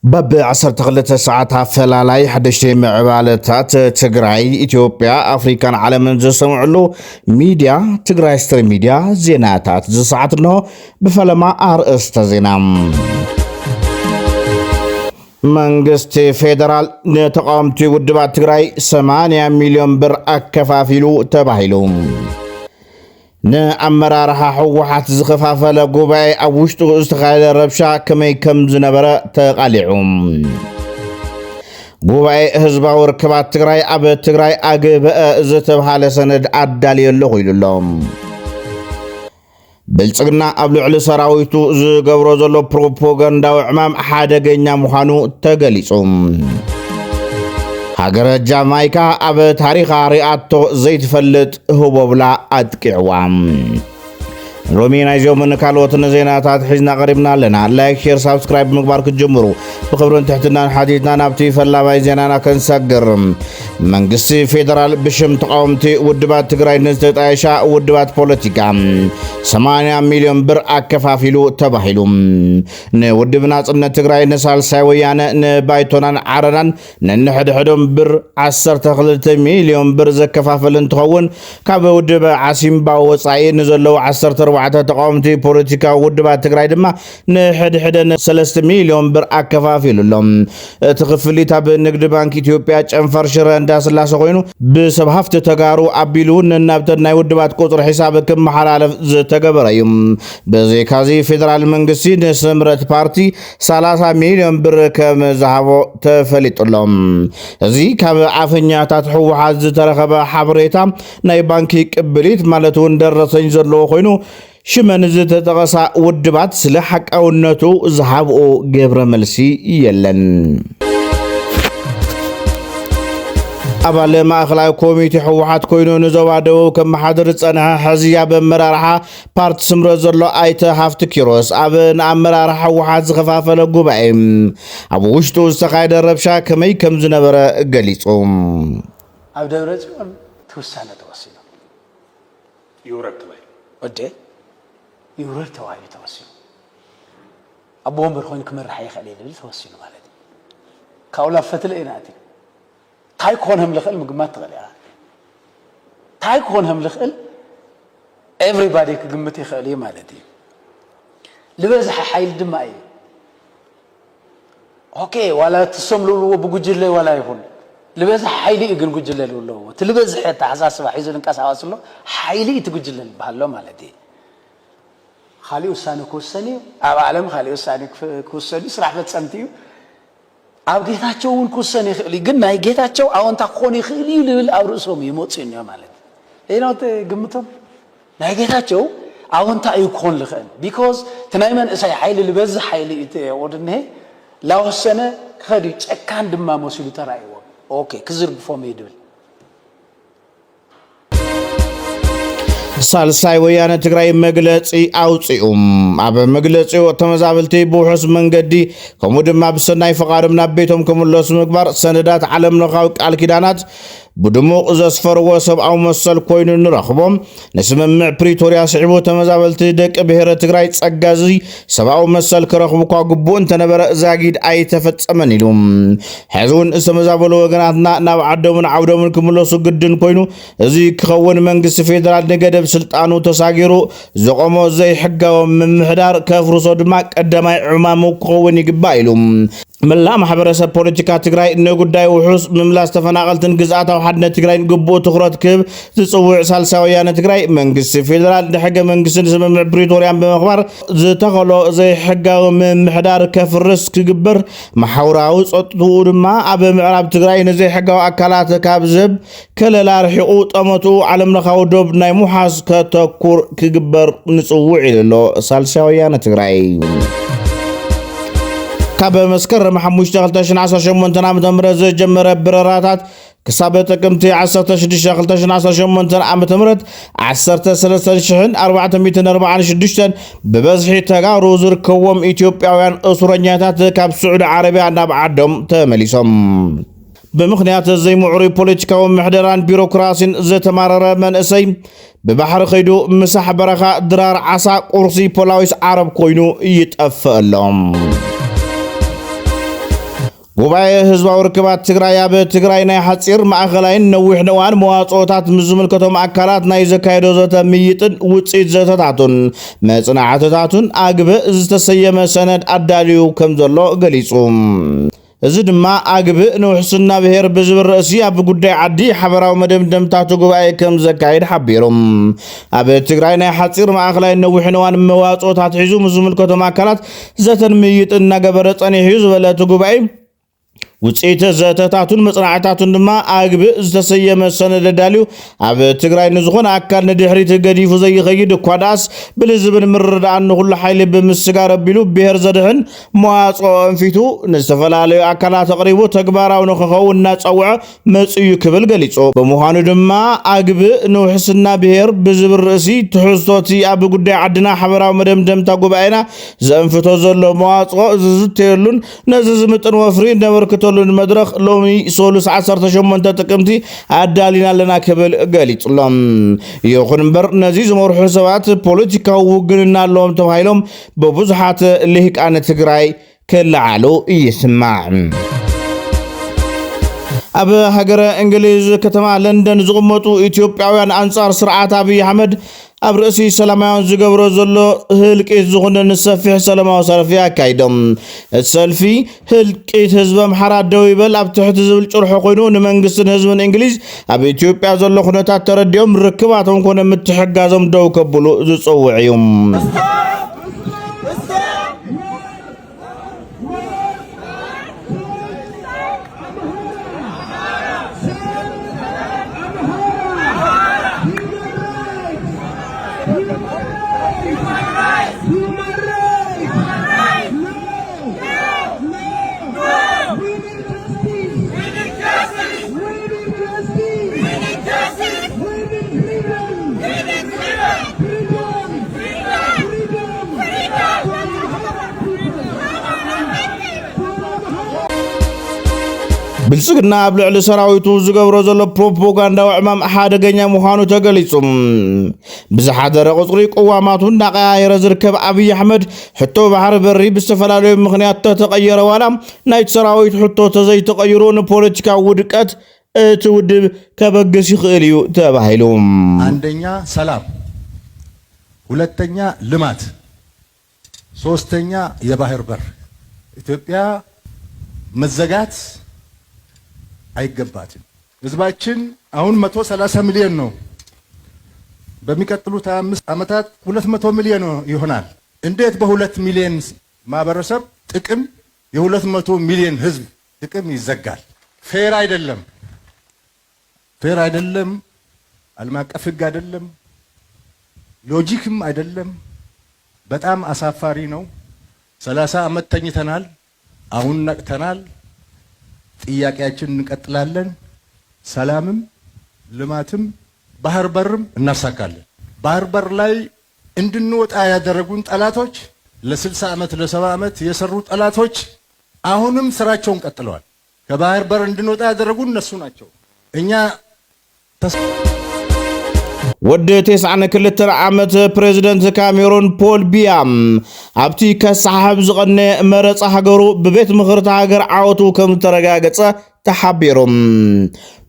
باب 12 ساعات فلالاي حدشتي معبالتات تግራይ إثيوبيا أفريكان عالمن زسمعلو ميديا تግራይ ستريم ميديا زيناتات زساعت نو بفلما أرئيست زينام መንግስት ፌደራል ተቃውምቲ ውድባት ትግራይ 80 ሚሊዮን ብር አከፋፊሉ ተባሂሉ ንአመራርሓ ህወሓት ዝኸፋፈለ ጉባኤ ኣብ ውሽጡ ዝተኻየደ ረብሻ ከመይ ከም ዝነበረ ተቃሊዑ ጉባኤ ህዝባዊ ርክባት ትግራይ ኣብ ትግራይ ኣገበአ ዝተባሃለ ሰነድ ኣዳልየሉ ኮይሉሎም ብልጽግና ኣብ ልዕሊ ሰራዊቱ ዝገብሮ ዘሎ ፕሮፓጋንዳዊ ዕማም ሓደገኛ ምዃኑ ተገሊጹ ሃገረ ጃማይካ ኣብ ታሪኻ ሪኣቶ ዘይትፈልጥ ህቦብላ ኣጥቂዕዋ ሎሚ ናይዞምን ካልኦትን ዜናታት ሒዝና ቀሪብና ኣለና ላይክ ሼር ሳብስክራይብ ምግባር ክጅምሩ ብኽብርን ትሕትናን ሓቲትና ናብቲ ፈላማይ ዜናና ከንሰግር መንግስቲ ፌደራል ብሽም ተቃውምቲ ውድባት ትግራይ ንዝተጣየሻ ውድባት ፖለቲካ 80 ሚሊዮን ብር አከፋፊሉ ተባሂሉ ንውድብ ናጽነት ትግራይ ንሳልሳይ ወያነ ንባይቶናን ዓረናን ንንሕድሕዶም ብር 12 ሚሊዮን ብር ዘከፋፈል እንትኸውን ካብ ውድብ ዓሲምባ ወጻኢ ንዘለው 14 ተቃውምቲ ፖለቲካ ውድባት ትግራይ ድማ ንሕድሕደን 3 ሚሊዮን ብር አከፋፊሉሎም ትኽፍሊት ኣብ ንግዲ ባንክ ኢትዮጵያ ጨንፈር ሽረ እንዳስላሰ ኮይኑ ብሰብ ሃፍቲ ተጋሩ ኣቢሉ ንናብተን ናይ ውድባት ቁጥር ሒሳብ ክመሓላለፍ ዝተገበረ እዩ በዚካዚ ፌደራል መንግስቲ ንስምረት ፓርቲ 30 ሚሊዮን ብር ከም ዝሃቦ ተፈሊጡሎም እዚ ካብ ዓፈኛታት ህወሓት ዝተረኸበ ሓበሬታ ናይ ባንኪ ቅብሊት ማለት እውን ደረሰኝ ዘለዎ ኮይኑ ሽመን ዝተጠቐሳ ውድባት ስለ ሓቃውነቱ ዝሃብኦ ገብረ መልሲ የለን ኣባል ማእኸላይ ኮሚቴ ህወሓት ኮይኑ ንዞባ ደቡብ ከም ማሕደር ጸንሐ ሕዝያ በመራርሓ ፓርቲ ስምረት ዘሎ ኣይተ ሃፍቲ ኪሮስ ኣብ ንኣመራርሓ ህወሓት ዝኸፋፈለ ጉባኤ ኣብ ውሽጡ ዝተኻየደ ረብሻ ከመይ ከም ዝነበረ ገሊጹ ኣብ ደብረ ጽዮን ተወሳነ ተወሲኑ ይውረድ ተባሂሉ ወደ ይውረድ ተባሂሉ ተወሲኑ ኣብ ወንበር ኮይኑ ክመርሕ ይኽእል ይብል ተወሲኑ ማለት ካውላ ፈትለ ኢናቲ ታይ كونهم لخل مجمع تغليها ታይ كونهم لخل everybody كجمة يخليه مالتي لبزح حيل دمائي اوكي ولا تسملوا بجوجله ولا يهون لبزح حيلي يقول جوجله ولا هو تلبزح حتى حساس واحد ينقص واسله حيلي تجوجله بحاله مالتي خالي وسانو كوسني عالم خالي وسانو كوسني صراحه تصمتيو ኣብ ጌታቸውን ኩሰን ይኽእል ግን ናይ ጌታቸው አዎንታ ኮን ይኽእል ይብል ኣብ ርእሶም ይሞጽን ነው ማለት ኤናት ግምቶም ናይ ጌታቸው አዎንታ ይኮን ልኽእል because ተናይመን እሳይ ኃይል ልበዝ ኃይል ወድነ ላወሰነ ከዲ ጨካን ድማ መስሉ ተራይዎ ኦኬ ክዝርግፎም ይድብል ሳልሳይ ወያነ ትግራይ መግለጺ አውጽኡም ኣብ መግለጺው ተመዛብልቲ ብውሑስ መንገዲ ከምኡ ድማ ብሰናይ ፈቃድም ናብ ቤቶም ክምለሱ ምግባር ሰነዳት ዓለም ለኻዊ ቃል ኪዳናት ብድሙቕ ዘስፈርዎ ሰብኣዊ መሰል ኮይኑ ንረኽቦም ንስምምዕ ፕሪቶሪያ ስዒቡ ተመዛበልቲ ደቂ ብሔረ ትግራይ ጸጋዚ ሰብኣዊ መሰል ክረኽቡ ኳ ግቡእ እንተነበረ ዛጊድ ኣይተፈጸመን ኢሉ ሕዝውን ዝተመዛበሉ ወገናትና ናብ ዓዶምን ዓውዶምን ክምለሱ ግድን ኮይኑ እዚ ክኸውን መንግስቲ ፌደራል ንገደብ ስልጣኑ ተሳጊሩ ዘቆሞ ዘይሕጋዊ ምምሕዳር ከፍርሶ ድማ ቀዳማይ ዕማሙ ክኸውን ይግባእ ኢሉ መላ ማሕበረሰብ ፖለቲካ ትግራይ ንጉዳይ ውሑስ ምምላስ ተፈናቀልትን ግዛኣታዊ ሓድነት ትግራይ ግቡእ ትኹረት ክህብ ዝጽውዕ ሳልሳይ ወያነ ትግራይ መንግስቲ ፌደራል ንሕገ መንግስትን ስምምዕ ፕሪቶሪያን ብምኽባር ዝተኸሎ ዘይሕጋዊ ምምሕዳር ከፍርስ ክግበር ማሕበራዊ ጸጥትኡ ድማ ኣብ ምዕራብ ትግራይ ንዘይሕጋዊ ኣካላት ካብ ዝህብ ከለላ ርሒቑ ጠመቱ ዓለም ለኻዊ ዶብ ናይ ሙሓዝ ከተኩር ክግበር ንጽውዕ ኢሉ ሳልሳይ ወያነ ትግራይ ካብ መስከረም 5 2018 ዓ.ም ዝጀመረ ብረራታት ክሳብ ጥቅምቲ 16 2018 ዓ.ም 13446 በበዝሒ ተጋሩ ዝርከቦም ኢትዮጵያውያን እስረኛታት ካብ ስዑድ ዓረብያ ናብ ዓዶም ተመሊሶም ብምኽንያት ዘይምዕሩይ ፖለቲካዊ ምሕደራን ቢሮክራሲን ዝተማረረ መንእሰይ ببحر خيدو مسح برخا درار عصا قرصي بولاويس عرب كوينو يتأفألهم ጉባኤ ህዝባዊ ርክባት ትግራይ ኣብ ትግራይ ናይ ሓፂር ማእኸላይን ነዊሕ ነዋን መዋፅኦታት ምዝምልከቶም ኣካላት ናይ ዘካየዶ ዘተ ምይጥን ውፅኢት ዘተታቱን መጽናዕትታቱን ኣግብእ ዝተሰየመ ሰነድ ኣዳልዩ ከም ዘሎ ገሊጹ እዚ ድማ ኣግብእ ንውሕስና ብሄር ብዝብል ርእሲ ኣብ ጉዳይ ዓዲ ሓበራዊ መደምደምታቱ ጉባኤ ከም ዘካይድ ሓቢሮም ኣብ ትግራይ ናይ ሓፂር ማእኸላይ ነዊሕ ነዋን መዋፅኦታት ሒዙ ምዝምልከቶም ኣካላት ዘተን ምይጥን እናገበረ ጸኒሑ ዝበለት ጉባኤ ውፅኢት ዘተታቱን መጽናዕታቱን ድማ ኣግብእ ዝተሰየመ ሰነድ ዳልዩ ኣብ ትግራይ ንዝኾነ ኣካል ንድሕሪት ገዲፉ ዘይኸይድ እኳ ዳስ ብልዝብን ምርዳእን ንኹሉ ሓይሊ ብምስጋር ኣቢሉ ብሄር ዘድሕን መዋፅኦ እንፊቱ ንዝተፈላለዩ ኣካላት ኣቕሪቡ ተግባራዊ ንክኸውን እናፀውዐ መፅዩ ክብል ገሊጹ ብምዃኑ ድማ ኣግብእ ንውሕስና ብሄር ብዝብል ርእሲ ትሕዝቶቲ ኣብ ጉዳይ ዓድና ሓበራዊ መደምደምታ ጉባኤና ዘንፍቶ ዘሎ መዋፅኦ ዝዝተየሉን ነዚ ዝምጥን ወፍሪ ነበርክቶ መድረኽ ሎሚ ሶሉስ 18 ጥቅምቲ ኣዳሊና ኣለና ክብል ገሊጹሎም ይኹን እምበር ነዚ ዝመርሑ ሰባት ፖለቲካዊ ውግንና ኣለዎም ተባሂሎም ብብዙሓት ልሂቃን ትግራይ ክለዓሉ ይስማዕ ኣብ ሃገረ እንግሊዝ ከተማ ለንደን ዝቕመጡ ኢትዮጵያውያን ኣንጻር ስርዓት ኣብይ ኣሕመድ ኣብ ርእሲ ሰላማውያን ዝገብሮ ዘሎ ህልቂት ዝኾነ ንሰፊሕ ሰላማዊ ሰልፊ ኣካይዶም ሰልፊ ህልቂት ህዝቢ ኣምሓራ ደው ይበል ኣብ ትሕቲ ዝብል ጭርሖ ኮይኑ ንመንግስትን ህዝብን እንግሊዝ ኣብ ኢትዮጵያ ዘሎ ኩነታት ተረዲኦም ርክባቶም ኮነ ምትሕጋዞም ደው ከብሉ ዝፅውዕ እዩ ብልጽግና ኣብ ልዕሊ ሰራዊቱ ዝገብሮ ዘሎ ፕሮፓጋንዳዊ ዕማም ሓደገኛ ምዃኑ ተገሊጹ ብዝሓደረ ቁጽሪ ቅዋማቱን እናቀያየረ ዝርከብ ኣብይ ኣሕመድ ሕቶ ባሕሪ በሪ ብዝተፈላለዩ ምክንያት ተተቀየረ ዋላ ናይቲ ሰራዊት ሕቶ ተዘይተቀይሩ ንፖለቲካ ውድቀት እቲ ውድብ ከበግስ ይኽእል እዩ ተባሂሉ አንደኛ ሰላም፣ ሁለተኛ ልማት፣ ሶስተኛ የባህር በር ኢትዮጵያ መዘጋት አይገባትም። ህዝባችን አሁን 130 ሚሊዮን ነው። በሚቀጥሉት 5 ዓመታት 200 ሚሊዮን ይሆናል። እንዴት በ2 ሚሊዮን ማህበረሰብ ጥቅም የ200 ሚሊዮን ህዝብ ጥቅም ይዘጋል? ፌር አይደለም፣ ፌር አይደለም። ዓለም አቀፍ ህግ አይደለም፣ ሎጂክም አይደለም። በጣም አሳፋሪ ነው። 30 ዓመት ተኝተናል፣ አሁን ነቅተናል። ጥያቄያችን እንቀጥላለን። ሰላምም ልማትም ባህር በርም እናሳካለን። ባህር በር ላይ እንድንወጣ ያደረጉን ጠላቶች ለ60 ዓመት ለ70 ዓመት የሰሩ ጠላቶች አሁንም ስራቸውን ቀጥለዋል። ከባህር በር እንድንወጣ ያደረጉን እነሱ ናቸው። እኛ ወደ 92 ዓመት ፕሬዝደንት ካሜሮን ፖል ቢያ ኣብቲ ከሳሕብ ዝቐነ መረፃ ሃገሩ ብቤት ምኽርቲ ሃገር ዓወቱ ከም ተረጋገፀ ተሓቢሮም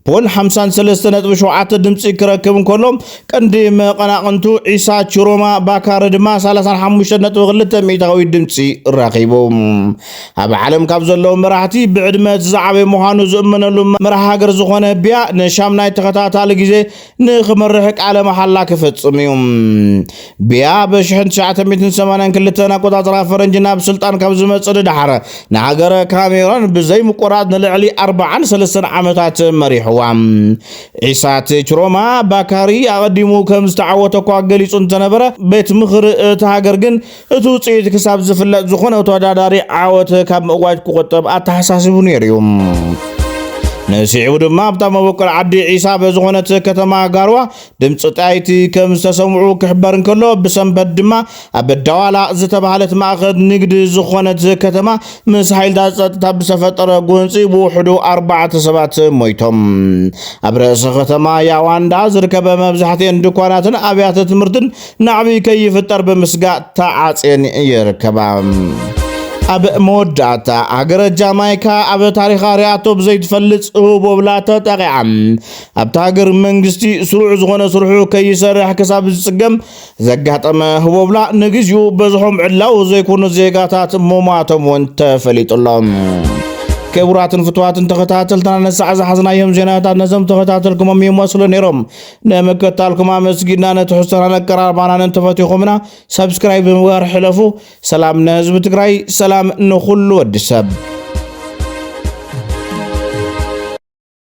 ፖል 53.7 ድምፂ ክረክብ እንከሎ ቀንዲ መቐናቕንቱ ዒሳ ቺሮማ ባካር ድማ 35.2 ሚእታዊ ድምፂ ረኺቦም ኣብ ዓለም ካብ ዘለዉ መራሕቲ ብዕድመት ዝዓበየ ምዃኑ ዝእመነሉ መራሒ ሃገር ዝኾነ ቢያ ንሻምናይ ተኸታታሊ ግዜ ንኽመርሕ ቃለ መሓላ ክፈጽም እዩ ቢያ ብ1982 ኣቆጣፅራ ፈረንጂ ናብ ስልጣን ካብ ዝመፅእ ድሓር ንሃገረ ካሜሮን ብዘይ ምቁራጽ ንልዕሊ 43 ዓመታት መሪሑ ዒሳት ቺሮማ ባካሪ ኣቐዲሙ ከም ዝተዓወተ እኳ ገሊጹ እንተነበረ ቤት ምኽሪ እቲ ሃገር ግን እቲ ውፅኢት ክሳብ ዝፍለጥ ዝኾነ ተወዳዳሪ ዓወት ካብ ምእዋጅ ክቆጠብ ኣተሓሳሲቡ ነይሩ እዩ ነሲዑ ድማ ኣብታ መበቆል ዓዲ ዒሳ በዝኾነት ከተማ ጋርዋ ድምፂ ጣይቲ ከም ዝተሰምዑ ክሕበር እንከሎ ብሰንበት ድማ ኣብ ዳዋላ ዝተባሃለት ማእኸል ንግዲ ዝኾነት ከተማ ምስ ሓይልታት ፀጥታ ብዝተፈጠረ ጎንፂ ብውሕዱ 4 ሰባት ሞይቶም ኣብ ርእሲ ከተማ ያዋንዳ ዝርከበ መብዛሕትአን ድኳናትን ኣብያተ ትምህርትን ናዕቢ ከይፍጠር ብምስጋእ ተዓፅየን ይርከባ ኣብ መወዳእታ ሃገረ ጃማይካ ኣብ ታሪኻ ሪኣቶ ብዘይትፈልጥ ህቦብላ ተጠቂዓ ኣብታ ሃገር መንግስቲ ስሩዕ ዝኾነ ስርሑ ከይሰርሕ ክሳብ ዝጽገም ዘጋጠመ ህቦብላ ንግዚኡ በዝሖም ዕላው ዘይኮኑ ዜጋታት መሟቶም እውን ተፈሊጡሎም كبرات فتوات تختاتلتنا نسعى زحزنايهم زينات نزم تختاتلكم يموصلوا نيرم نمكتالكم مسجدنا نتحسنا نقرار بانا ننتفتيخمنا سبسكرايب مغار حلفو سلام نهزب تقراي سلام نخل ودسب